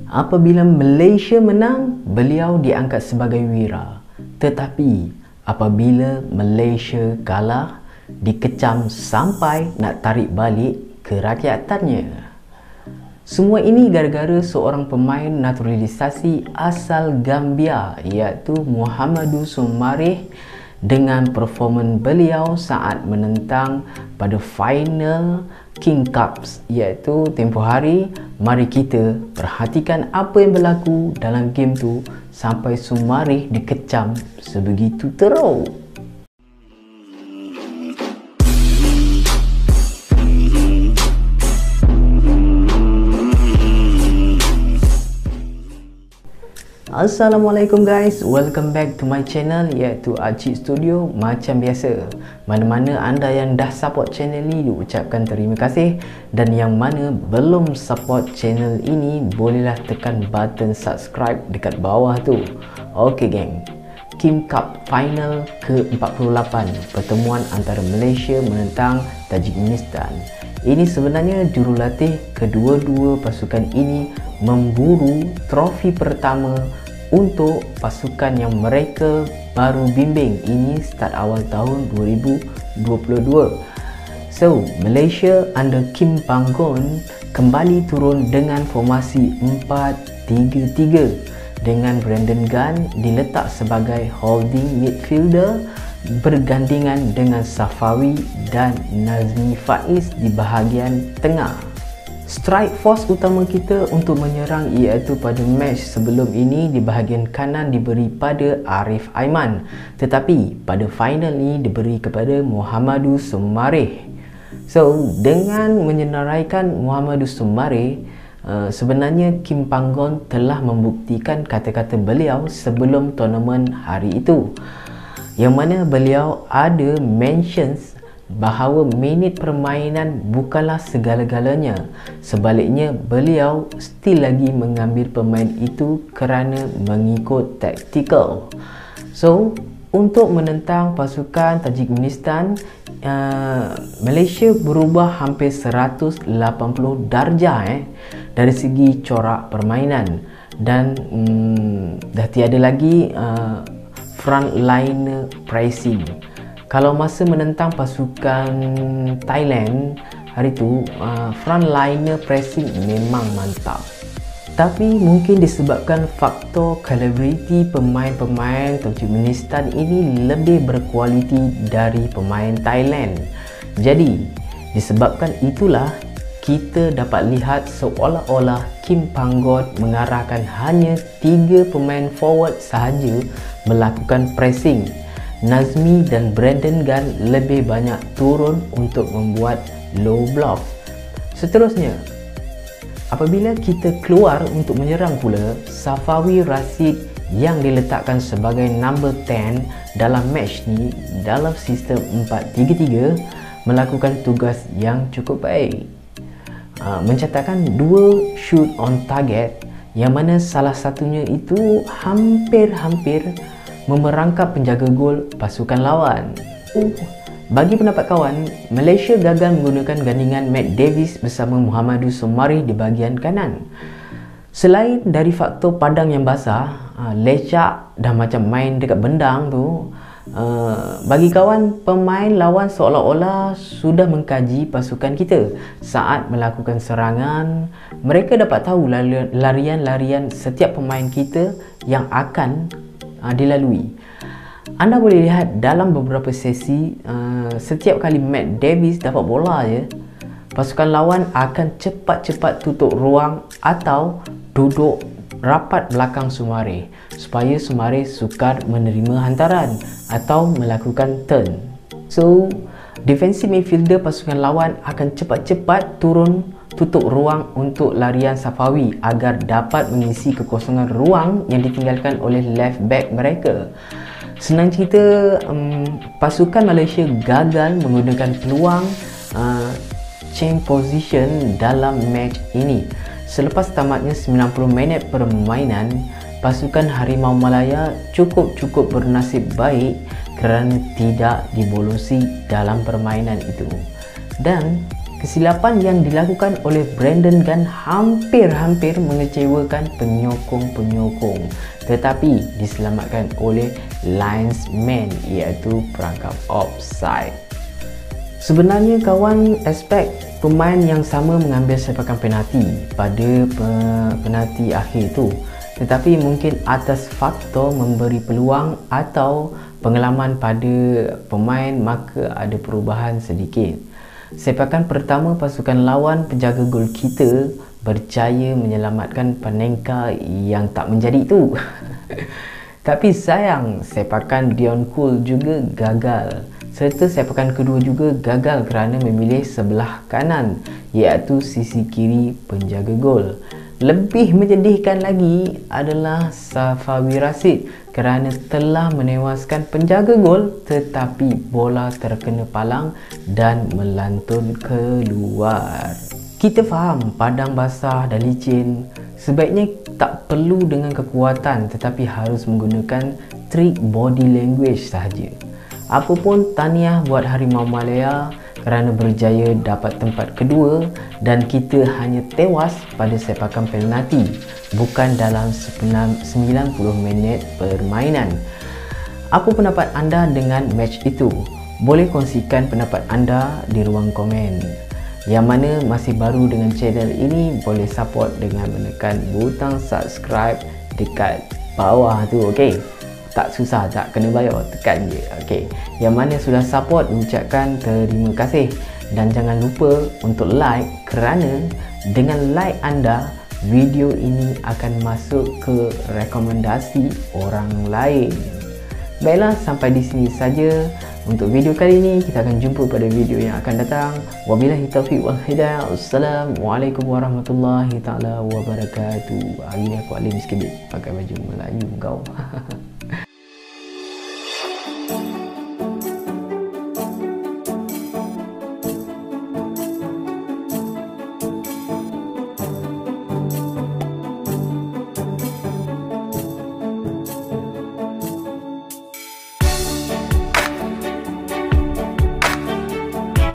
Apabila Malaysia menang, beliau diangkat sebagai wira. Tetapi apabila Malaysia kalah, dikecam sampai nak tarik balik kerakyatannya. Semua ini gara-gara seorang pemain naturalisasi asal Gambia iaitu Muhammadu Soumaré dengan performan beliau saat menentang pada final King Cups iaitu tempoh hari. Mari kita perhatikan apa yang berlaku dalam game tu sampai Soumaré dikecam sebegitu teruk. Assalamualaikum guys, welcome back to my channel iaitu Acik Studio. Macam biasa, mana-mana anda yang dah support channel ni diucapkan terima kasih, dan yang mana belum support channel ini bolehlah tekan button subscribe dekat bawah tu. Ok geng, King Cup final ke-48, pertemuan antara Malaysia menentang Tajikistan. Ini sebenarnya jurulatih kedua-dua pasukan ini memburu trofi pertama untuk pasukan yang mereka baru bimbing. Ini start awal tahun 2022. So, Malaysia under Kim Panggon kembali turun dengan formasi 4-3-3 dengan Brandon Gunn diletak sebagai holding midfielder bergandingan dengan Safawi dan Nazmi Faiz di bahagian tengah. Strike force utama kita untuk menyerang iaitu pada match sebelum ini di bahagian kanan diberi pada Arif Aiman, tetapi pada final ni diberi kepada Muhammadu Soumaré. So, dengan menyenaraikan Muhammadu Soumaré, sebenarnya Kim Panggon telah membuktikan kata-kata beliau sebelum tournament hari itu, yang mana beliau ada mentions bahawa minit permainan bukanlah segala-galanya. Sebaliknya, beliau still lagi mengambil pemain itu kerana mengikut taktikal. So, untuk menentang pasukan Tajikistan, Malaysia berubah hampir 180 darjah dari segi corak permainan, dan dah tiada lagi frontliner pressing. Kalau masa menentang pasukan Thailand hari tu, frontliner pressing memang mantap. Tapi mungkin disebabkan faktor calibrity pemain-pemain Tajikistan ini lebih berkualiti dari pemain Thailand. Jadi, disebabkan itulah kita dapat lihat seolah-olah Kim Panggon mengarahkan hanya 3 pemain forward sahaja melakukan pressing. Nazmi dan Brandon Gunn lebih banyak turun untuk membuat low block. Seterusnya, apabila kita keluar untuk menyerang pula, Safawi Rashid yang diletakkan sebagai number 10 dalam match ni dalam sistem 4-3-3 melakukan tugas yang cukup baik. Mencatatkan 2 shoot on target, yang mana salah satunya itu hampir-hampir memerangkap penjaga gol pasukan lawan. Bagi pendapat kawan, Malaysia gagal menggunakan gandingan Matt Davis bersama Muhammadu Soumaré di bahagian kanan. Selain dari faktor padang yang basah, lecak dah macam main dekat bendang tu, bagi kawan, pemain lawan seolah-olah sudah mengkaji pasukan kita saat melakukan serangan. Mereka dapat tahu larian-larian setiap pemain kita yang akan dilalui. Anda boleh lihat dalam beberapa sesi, setiap kali Matt Davis dapat bola je, pasukan lawan akan cepat-cepat tutup ruang atau duduk rapat belakang Soumaré supaya Soumaré sukar menerima hantaran atau melakukan turn. So, defensive midfielder pasukan lawan akan cepat-cepat turun tutup ruang untuk larian Safawi agar dapat mengisi kekosongan ruang yang ditinggalkan oleh left back mereka. Senang cerita, pasukan Malaysia gagal menggunakan peluang change position dalam match ini. Selepas tamatnya 90 minit permainan, pasukan Harimau Malaya cukup bernasib baik kerana tidak dibolosi dalam permainan itu. Dan Kesilapan yang dilakukan oleh Brandon Gunn hampir-hampir mengecewakan penyokong-penyokong, tetapi diselamatkan oleh linesman, iaitu perangkap offside. Sebenarnya kawan, expect pemain yang sama mengambil sepakan penalti pada penalti akhir tu, tetapi mungkin atas faktor memberi peluang atau pengalaman pada pemain, maka ada perubahan sedikit. Sepakan pertama pasukan lawan, penjaga gol kita berjaya menyelamatkan Panenka yang tak menjadi tu. Tapi sayang, sepakan Dion Cole juga gagal. Serta sepakan kedua juga gagal kerana memilih sebelah kanan, iaitu sisi kiri penjaga gol. Lebih menyedihkan lagi adalah Safawi Rashid kerana telah menewaskan penjaga gol, tetapi bola terkena palang dan melantun keluar. Kita faham padang basah dan licin, sebaiknya tak perlu dengan kekuatan tetapi harus menggunakan trik body language sahaja. Apapun tahniah buat Harimau Malaya kerana berjaya dapat tempat kedua dan kita hanya tewas pada sepakan penalti, bukan dalam 90 minit permainan. Apa pendapat anda dengan match itu? Boleh kongsikan pendapat anda di ruang komen. Yang mana masih baru dengan channel ini, boleh support dengan menekan butang subscribe dekat bawah tu, okey? Tak susah, tak kena bayar, tekan je. Okey. Yang mana sudah support, ucapkan terima kasih dan jangan lupa untuk like, kerana dengan like anda video ini akan masuk ke rekomendasi orang lain. Baiklah, sampai di sini saja untuk video kali ini. Kita akan jumpa pada video yang akan datang. Wabillahi taufiq wal hidayah. Assalamualaikum warahmatullahi taala wabarakatuh. Hari ni aku alim sikit pakai baju Melayu kau.